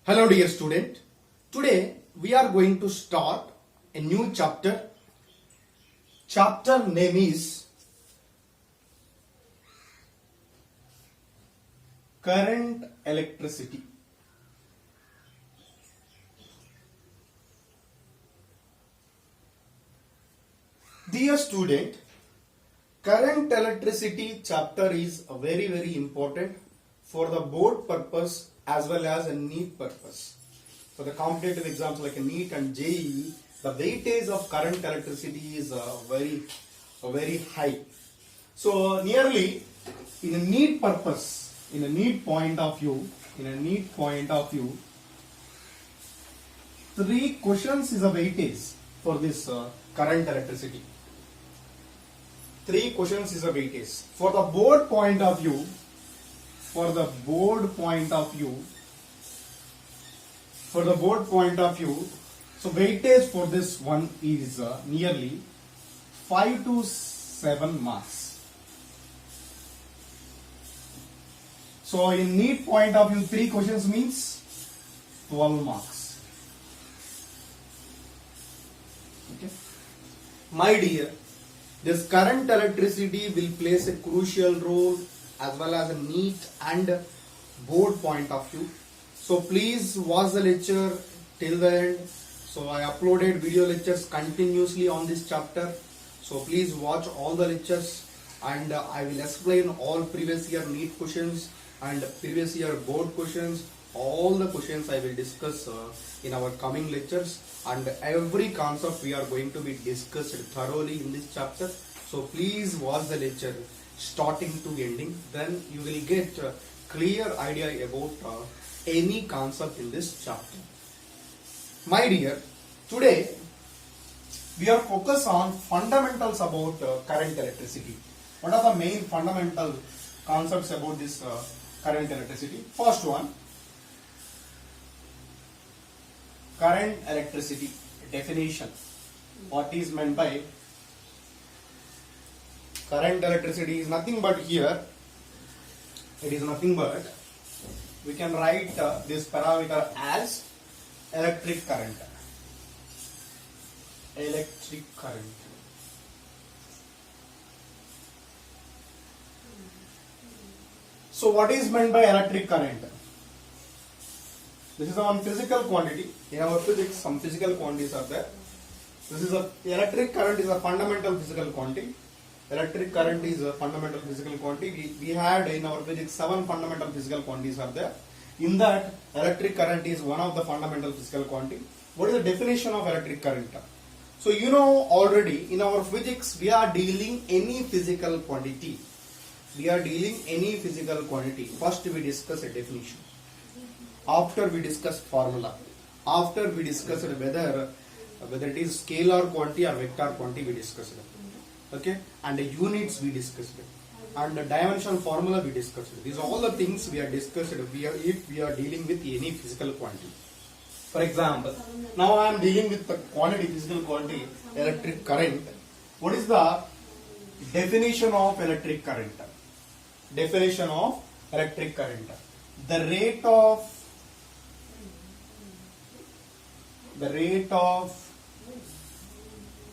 Hello dear student. Today we are going to start a new chapter. Chapter name is Current Electricity. Dear student, current electricity chapter is very important for the board purpose as well as a NEET purpose. For the competitive exams like a NEET and JEE, the weightage of current electricity is very high. So nearly in a NEET purpose, in a NEET point of view, three questions is a weightage for this current electricity. Three questions is a weightage. For the board point of view, so weightage for this one is nearly 5 to 7 marks. So in NEET point of view, three questions means 12 marks. Okay. My dear, this current electricity will plays a crucial role as well as a NEET and board point of view. So please watch the lecture till the end. So I uploaded video lectures continuously on this chapter. So please watch all the lectures and I will explain all previous year NEET questions and previous year board questions. All the questions I will discuss in our coming lectures, and every concept we are going to be discussed thoroughly in this chapter. So please watch the lecture starting to ending, then you will get a clear idea about any concept in this chapter. My dear, today we are focused on fundamentals about current electricity. What are the main fundamental concepts about this current electricity? First one, current electricity definition. What is meant by current electricity is nothing but here, it is nothing but, we can write this parameter as electric current. Electric current. So what is meant by electric current? This is one physical quantity. In our physics, some physical quantities are there. This is electric current is a fundamental physical quantity. Electric current is a fundamental physical quantity. We had in our physics 7 fundamental physical quantities are there. In that, electric current is one of the fundamental physical quantity. What is the definition of electric current? So you know already in our physics we are dealing any physical quantity. First we discuss a definition. After we discuss formula. After we discuss whether it is scalar quantity or vector quantity, we discussed. Okay, and the units we discussed, and the dimension formula we discussed. These are all the things we are discussed if we are dealing with any physical quantity. For example, now I am dealing with the quantity, physical quantity, electric current. What is the definition of electric current? Definition of electric current: the rate of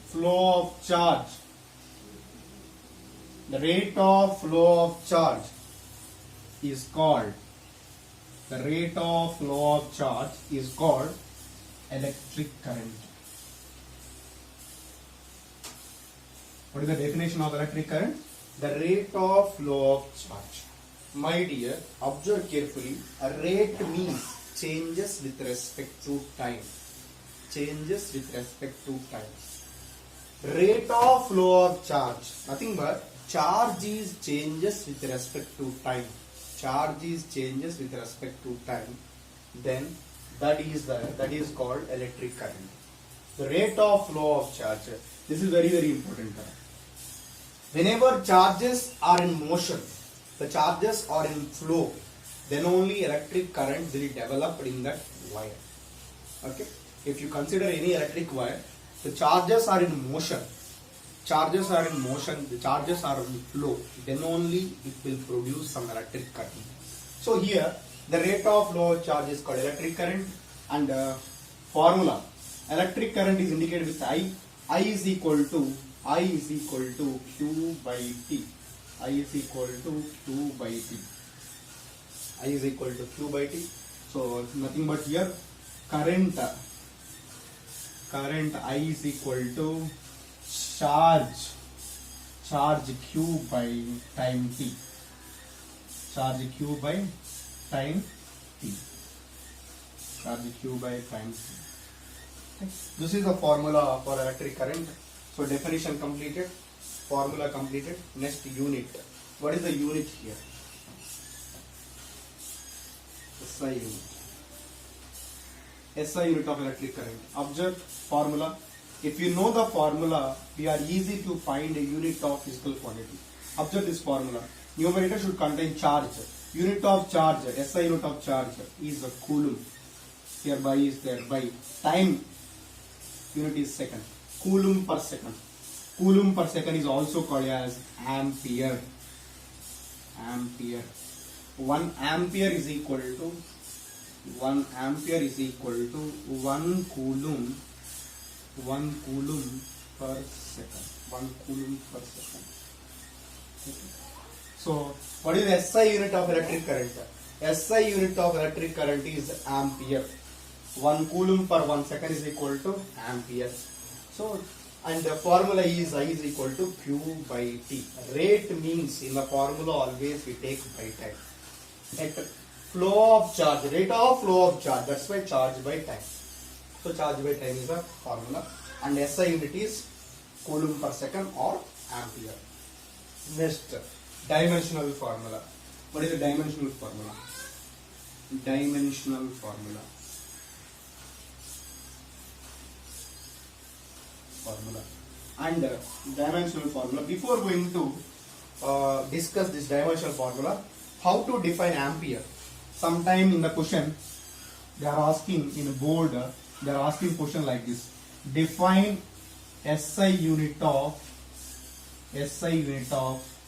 flow of charge. The rate of flow of charge is called electric current. What is the definition of electric current? The rate of flow of charge. My dear, observe carefully. A rate means changes with respect to time. Rate of flow of charge, nothing but charge is changes with respect to time. Then that is called electric current. The rate of flow of charge. This is very important. Whenever charges are in motion, the charges are in flow, then only electric current will develop in that wire. Okay. If you consider any electric wire, the charges are in motion, the charges are in flow, then only it will produce some electric current. So here The rate of flow of charge is called electric current, and formula electric current is indicated with I. I is equal to Q by T. I is equal to Q by T. I is equal to Q by T. So nothing but here current I is equal to charge Q by time T. Charge Q by time T. Charge Q by time T. This is the formula for electric current. So definition completed, formula completed. Next unit. What is the unit here? SI unit. SI unit of electric current. Observe formula. If you know the formula, we are easy to find a unit of physical quantity. Observe this formula. Numerator should contain charge. Unit of charge, SI unit of charge is a coulomb. Hereby is there by time. Unit is second. Coulomb per second. Coulomb per second is also called as ampere. Ampere. 1 ampere is equal to 1 coulomb. 1 coulomb per second. 1 coulomb per second. Okay. So, what is the SI unit of electric current? SI unit of electric current is ampere. 1 coulomb per 1 second is equal to ampere. So, and the formula is I is equal to Q by T. Rate means in the formula always we take by time. At flow of charge, rate of flow of charge, that's why charge by time. So charge by time is a formula, and SI unit is coulomb per second or ampere. Next, dimensional formula. What is the dimensional formula? Dimensional formula. And dimensional formula. Before going to discuss this dimensional formula, how to define ampere? Sometime in the question they are asking in a board, they are asking question like this: define SI unit of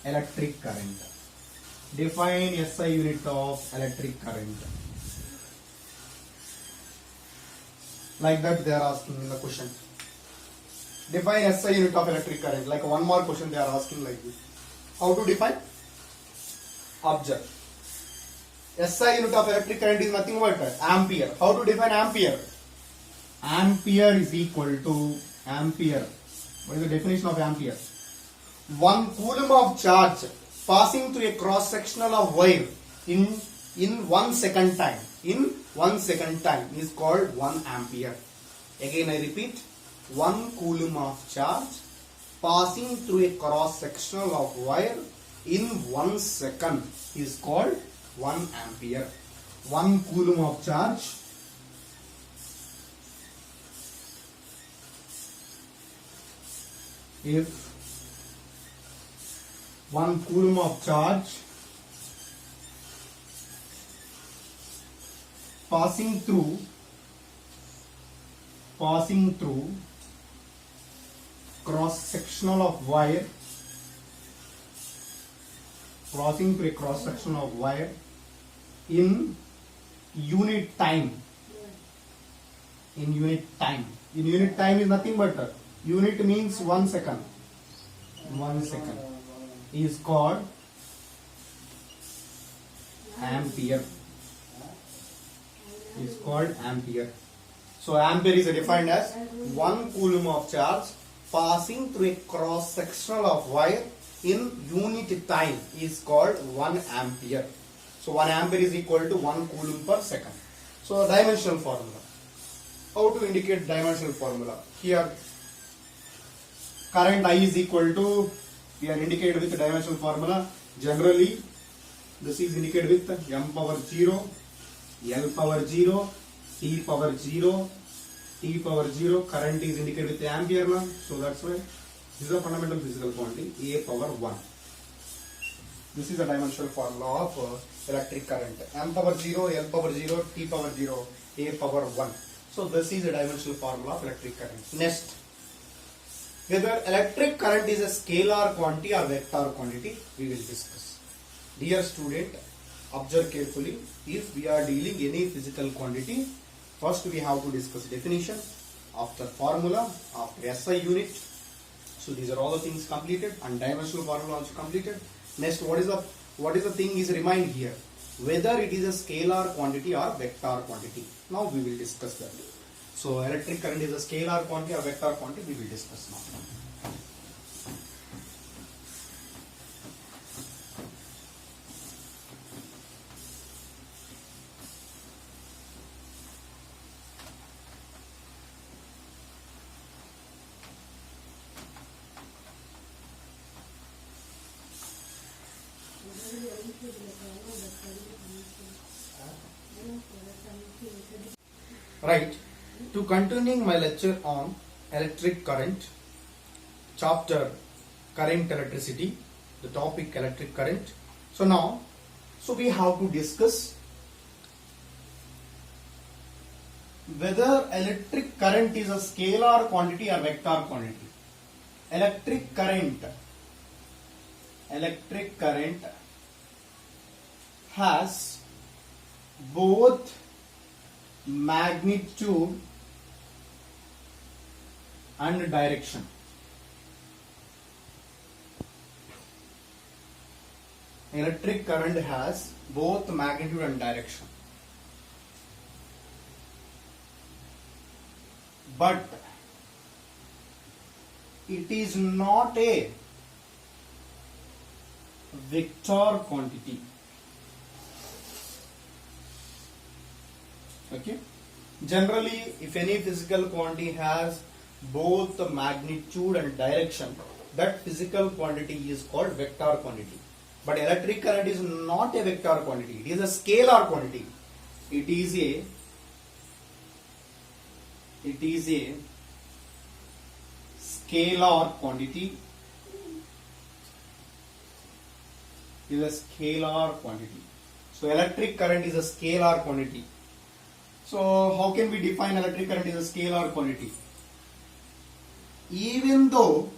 electric current. Define SI unit of electric current. Like that they are asking in the question. Define SI unit of electric current. Like one more question they are asking like this. How to define? Observe. SI unit of electric current is nothing but ampere. How to define ampere? Ampere is equal to ampere. What is the definition of ampere? 1 coulomb of charge passing through a cross sectional of wire in 1 second time. In 1 second time is called 1 ampere. Again I repeat. 1 coulomb of charge passing through a cross sectional of wire in 1 second is called 1 ampere. 1 coulomb of charge if 1 coulomb of charge passing through cross sectional of wire, crossing through a cross section of wire in unit time. In unit time. In unit time is nothing but unit means 1 second. 1 second is called ampere. Is called ampere. So ampere is defined as 1 coulomb of charge passing through a cross sectional of wire in unit time is called 1 ampere. So 1 ampere is equal to 1 coulomb per second. So dimensional formula. How to indicate dimensional formula? Here current I is equal to, we are indicated with the dimensional formula. Generally this is indicated with m power 0, L power 0, T power 0, T power 0. Current is indicated with ampere now. So that's why this is a fundamental physical quantity, A power 1. This is the dimensional formula of electric current. M power 0, L power 0, T power 0, A power 1. So this is the dimensional formula of electric current. Next, whether electric current is a scalar quantity or vector quantity, we will discuss. Dear student, observe carefully. If we are dealing any physical quantity, first we have to discuss definition, after formula, after SI unit. So these are all the things completed, and dimensional formula also completed. Next, what is the thing is remind here, whether it is a scalar quantity or vector quantity. Now we will discuss that. So electric current is a scalar quantity or vector quantity, we will discuss now. Right, to continuing my lecture on electric current, chapter current electricity, the topic electric current. So now, we have to discuss whether electric current is a scalar quantity or vector quantity. Electric current has both magnitude and direction. Electric current has both magnitude and direction. But it is not a vector quantity. Okay. Generally, if any physical quantity has both the magnitude and direction, that physical quantity is called vector quantity. But electric current is not a vector quantity. It is a scalar quantity. It is a scalar quantity. It is a scalar quantity. So electric current is a scalar quantity. So how can we define electric current as a scalar quantity? Even though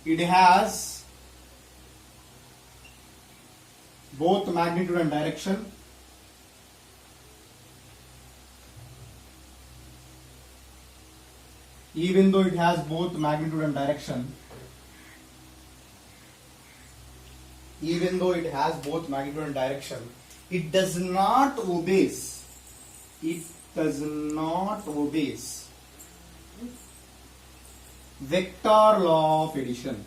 it has both magnitude and direction, it does not obeys vector law of addition.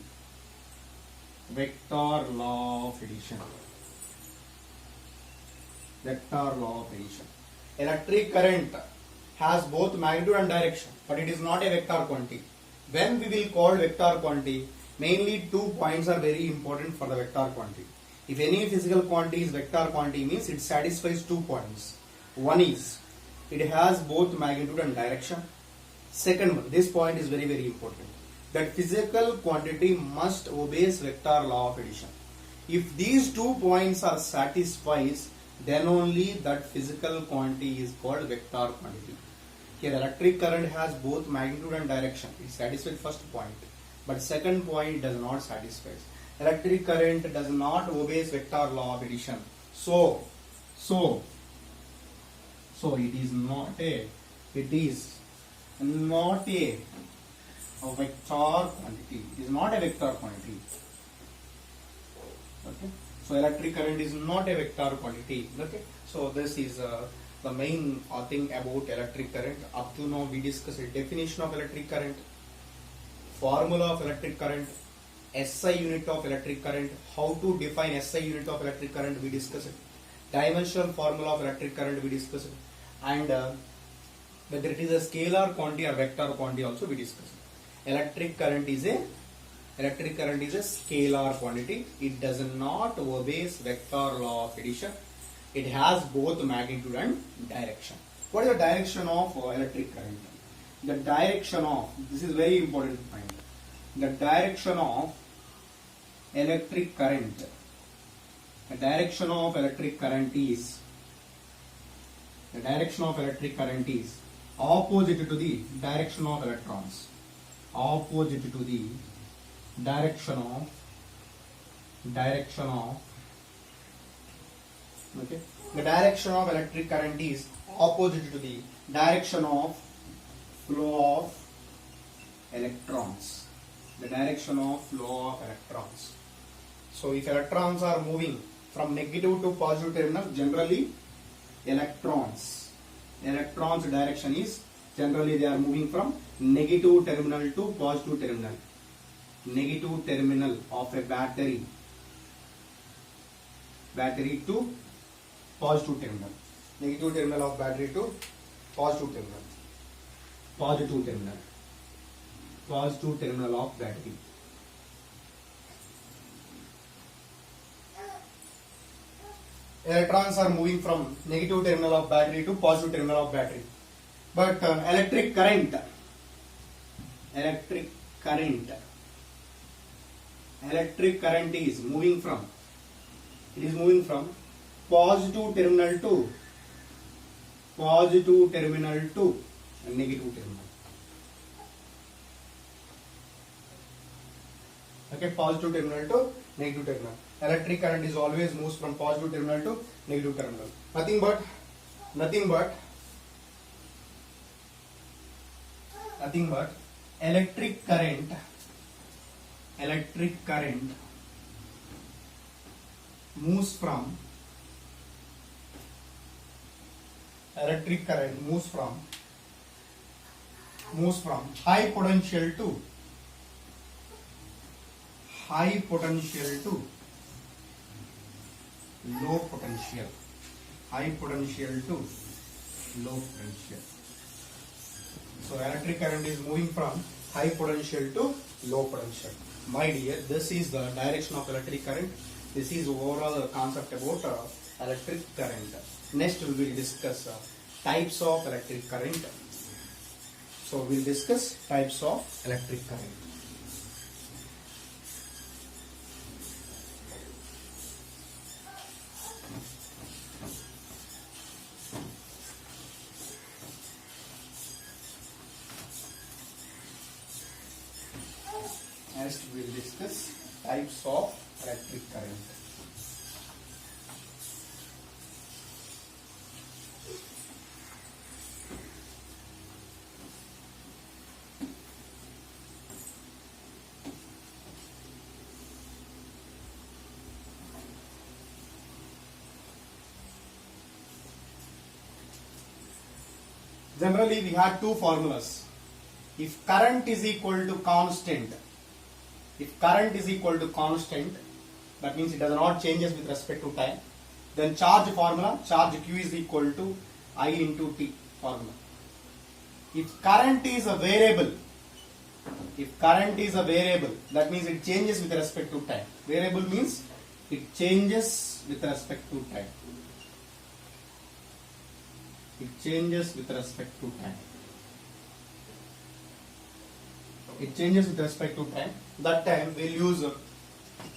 Electric current has both magnitude and direction, but it is not a vector quantity. When we will call vector quantity, mainly 2 points are very important for the vector quantity. If any physical quantity is vector quantity, means it satisfies 2 points. One is, it has both magnitude and direction. Second one, this point is very, very important, that physical quantity must obey vector law of addition. If these 2 points are satisfied, then only that physical quantity is called vector quantity. Here electric current has both magnitude and direction. It satisfies first point, but second point does not satisfy. Electric current does not obey vector law of addition. So it is not a vector quantity. It is not a vector quantity. Okay. So electric current is not a vector quantity. Okay. So this is the main thing about electric current. Up to now we discussed the definition of electric current, formula of electric current, SI unit of electric current, how to define SI unit of electric current we discussed, dimensional formula of electric current we discussed, and whether it is a scalar quantity or vector quantity also we discussed. Electric current is a scalar quantity. It does not obey vector law of addition. It has both magnitude and direction. What is the direction of electric current? The direction of, this is very important to find. The direction of electric current is opposite to the direction of electrons. opposite to the direction of okay, the direction of electric current is opposite to the direction of flow of electrons. The direction of flow of electrons. So if electrons are moving from negative to positive terminal, generally electrons direction is generally they are moving from negative terminal to positive terminal. Negative terminal of a battery to positive terminal. Negative terminal of battery to positive terminal. Positive terminal of battery. Electrons are moving from negative terminal of battery to positive terminal of battery. But electric current is moving from positive terminal to negative terminal. Okay, positive terminal to negative terminal. Electric current is always moves from positive terminal to negative terminal. Nothing but electric current moves from high potential to low potential. So electric current is moving from high potential to low potential. My dear, this is the direction of electric current. This is overall concept about electric current. Next we will discuss types of electric current. So we will discuss types of electric current. Next we will discuss types of electric current. Generally we had two formulas. If current is equal to constant, that means it does not changes with respect to time, then charge formula, charge Q is equal to I into T formula. If current is a variable, that means it changes with respect to time. Variable means it changes with respect to time. That time we'll use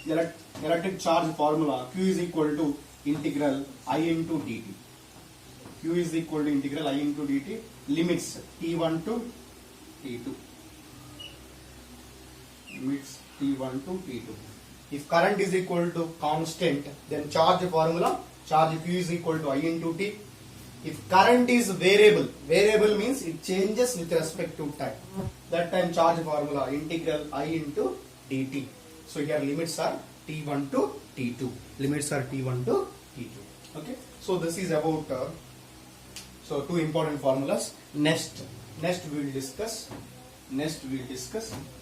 electric charge formula. Q is equal to integral I into dt. Limits T1 to T2. If current is equal to constant, then charge formula, charge Q is equal to I into T. If current is variable means it changes with respect to time. That time charge formula integral I into dt. So here limits are T1 to T2. Okay. So this is about so two important formulas. Next we will discuss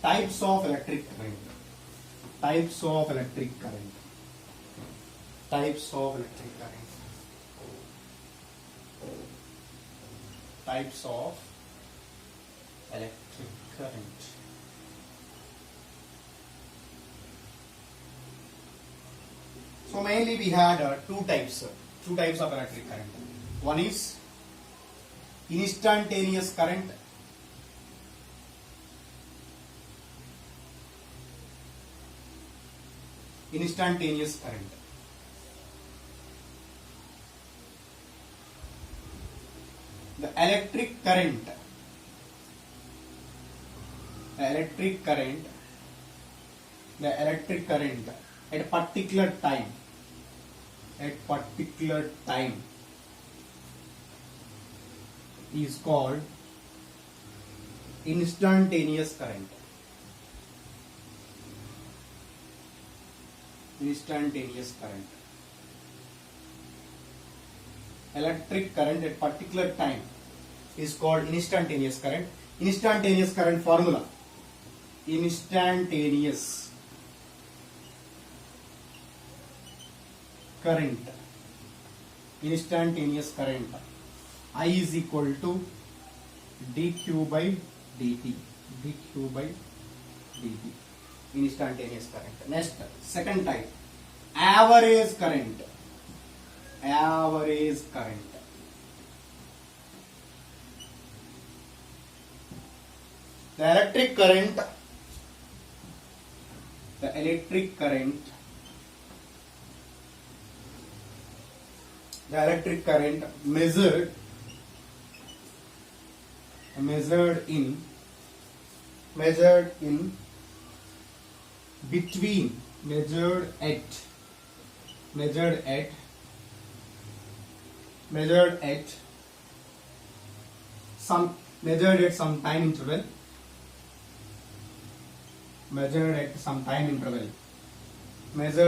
types of electric current. Types of electric current. So mainly we had two types of electric current. One is instantaneous current. The electric current the electric current at a particular time is called instantaneous current. Electric current at particular time is called instantaneous current. Instantaneous current formula: instantaneous current I is equal to dq by dt. Instantaneous current. Next, second type, average current. The electric current measured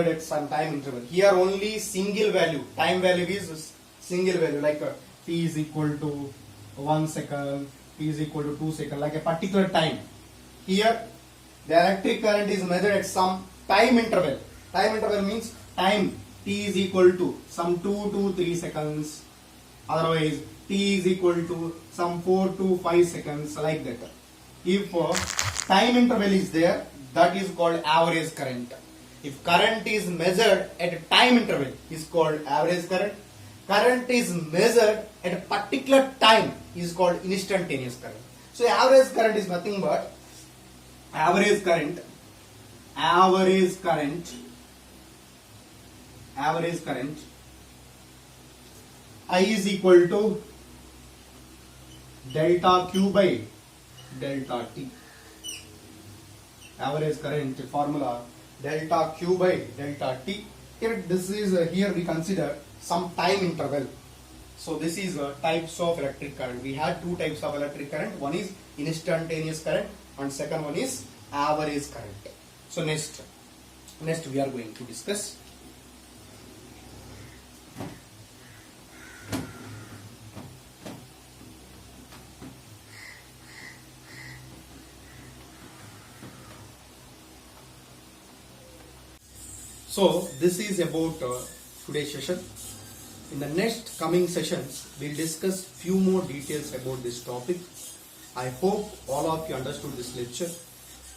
in some time interval. Here only single value, time value is single value, like t is equal to 1 second, t is equal to 2 seconds, like a particular time. Here the electric current is measured at some time interval. Time interval means time t is equal to some 2 to 3 seconds, otherwise t is equal to some 4 to 5 seconds, like that. If time interval is there, that is called average current. If current is measured at a time interval, is called average current. Current is measured at a particular time is called instantaneous current. So average current is nothing but average current I is equal to delta Q by delta T. Average current formula delta Q by delta T. Here here we consider some time interval. So this is types of electric current. We had two types of electric current. One is instantaneous current and second one is average current. So next we are going to discuss So this is about today's session. In the next coming sessions, we'll discuss few more details about this topic. I hope all of you understood this lecture.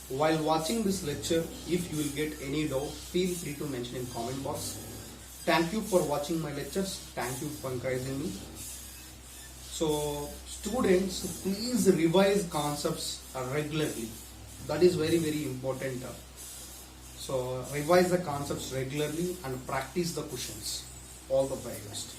While watching this lecture, if you will get any doubt, feel free to mention in comment box. Thank you for watching my lectures. Thank you for encouraging me. So students, please revise concepts regularly. That is very, very important. So revise the concepts regularly and practice the questions. All the very best.